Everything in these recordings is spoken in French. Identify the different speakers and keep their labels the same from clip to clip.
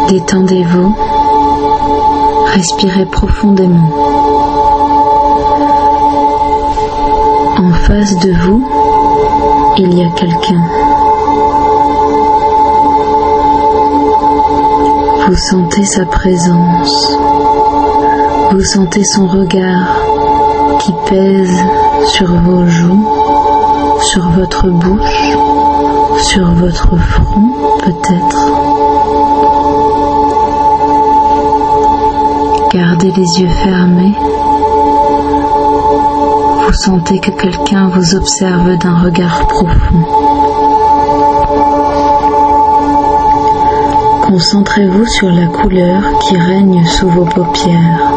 Speaker 1: Détendez-vous, respirez profondément. En face de vous, il y a quelqu'un. Vous sentez sa présence, vous sentez son regard qui pèse sur vos joues, sur votre bouche, sur votre front peut-être. Gardez les yeux fermés. Vous sentez que quelqu'un vous observe d'un regard profond. Concentrez-vous sur la couleur qui règne sous vos paupières.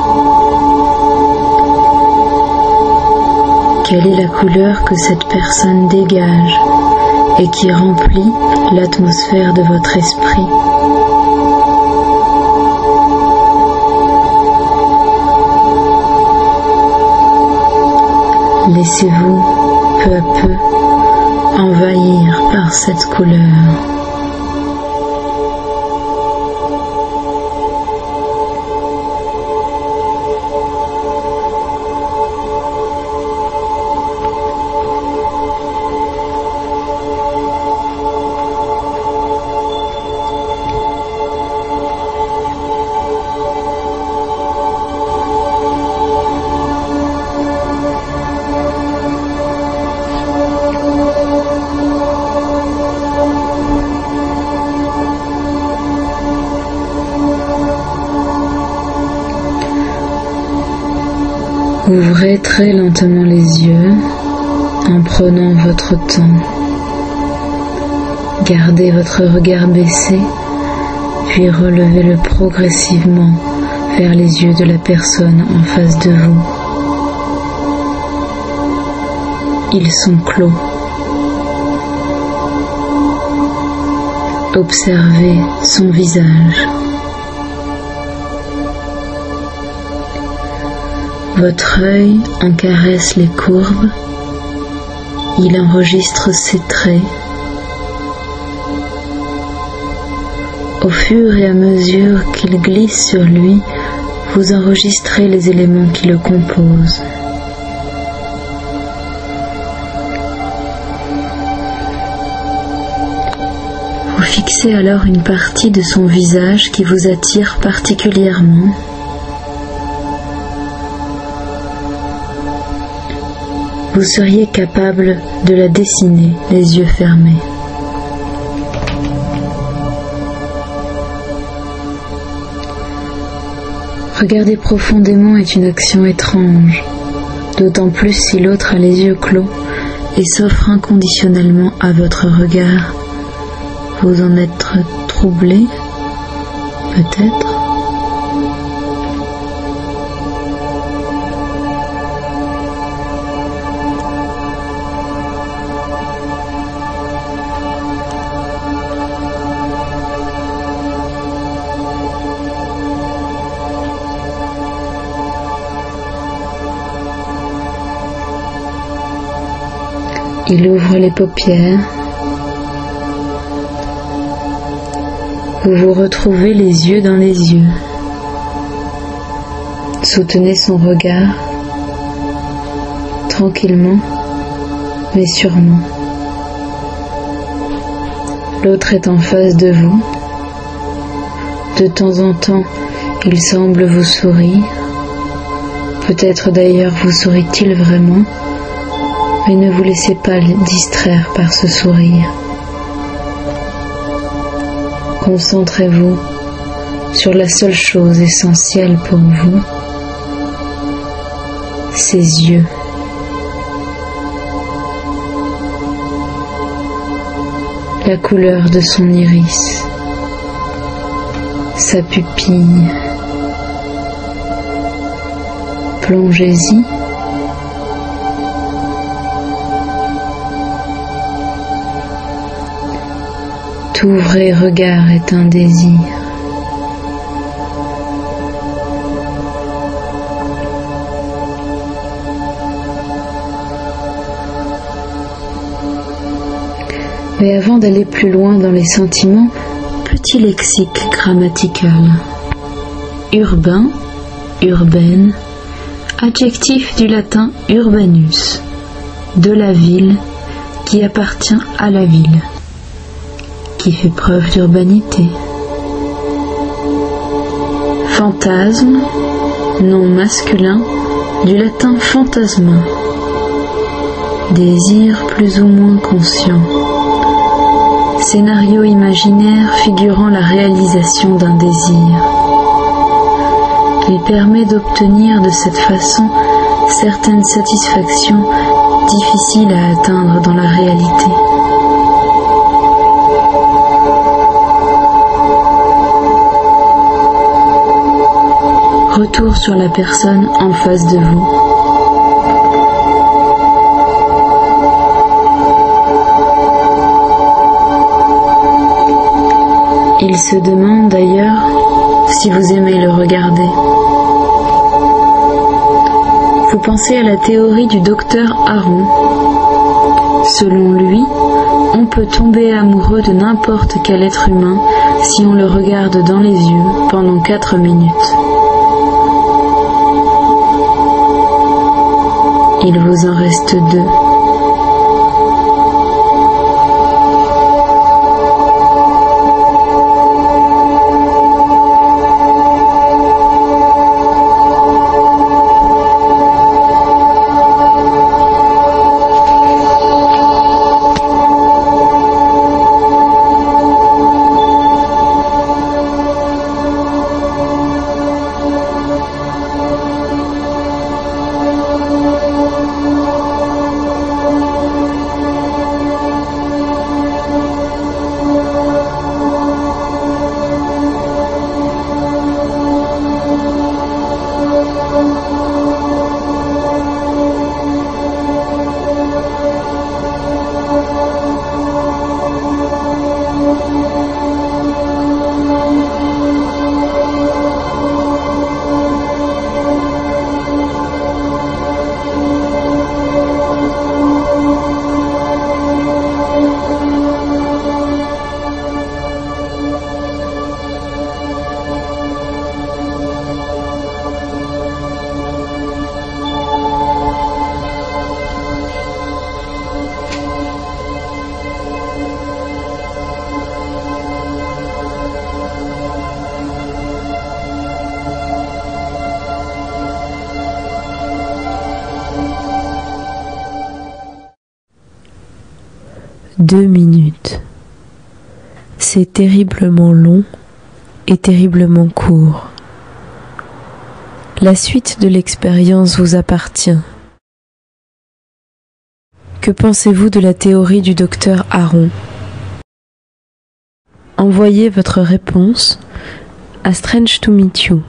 Speaker 1: Quelle est la couleur que cette personne dégage et qui remplit l'atmosphère de votre esprit? Laissez-vous peu à peu envahir par cette couleur. Ouvrez très lentement les yeux en prenant votre temps. Gardez votre regard baissé, puis relevez-le progressivement vers les yeux de la personne en face de vous. Ils sont clos. Observez son visage. Votre œil en caresse les courbes, il enregistre ses traits. Au fur et à mesure qu'il glisse sur lui, vous enregistrez les éléments qui le composent. Vous fixez alors une partie de son visage qui vous attire particulièrement. Vous seriez capable de la dessiner les yeux fermés. Regarder profondément est une action étrange, d'autant plus si l'autre a les yeux clos et s'offre inconditionnellement à votre regard. Vous en êtes troublé, peut-être? Il ouvre les paupières. Vous vous retrouvez les yeux dans les yeux. Soutenez son regard, tranquillement, mais sûrement. L'autre est en face de vous. De temps en temps, il semble vous sourire. Peut-être d'ailleurs vous sourit-il vraiment. Mais ne vous laissez pas distraire par ce sourire. Concentrez-vous sur la seule chose essentielle pour vous, ses yeux. La couleur de son iris, sa pupille. Plongez-y. Tout vrai regard est un désir. Mais avant d'aller plus loin dans les sentiments, petit lexique grammatical. Urbain, urbaine, adjectif du latin urbanus, de la ville, qui appartient à la ville, qui fait preuve d'urbanité. Fantasme, nom masculin, du latin phantasma, désir plus ou moins conscient, scénario imaginaire figurant la réalisation d'un désir. Il permet d'obtenir de cette façon certaines satisfactions difficiles à atteindre dans la réalité. Retour sur la personne en face de vous. Il se demande d'ailleurs si vous aimez le regarder. Vous pensez à la théorie du docteur Aron. Selon lui, on peut tomber amoureux de n'importe quel être humain si on le regarde dans les yeux pendant 4 minutes. Il vous en reste 2. Deux minutes. C'est terriblement long et terriblement court. La suite de l'expérience vous appartient. Que pensez-vous de la théorie du docteur Aron? Envoyez votre réponse à Strange to Meet You.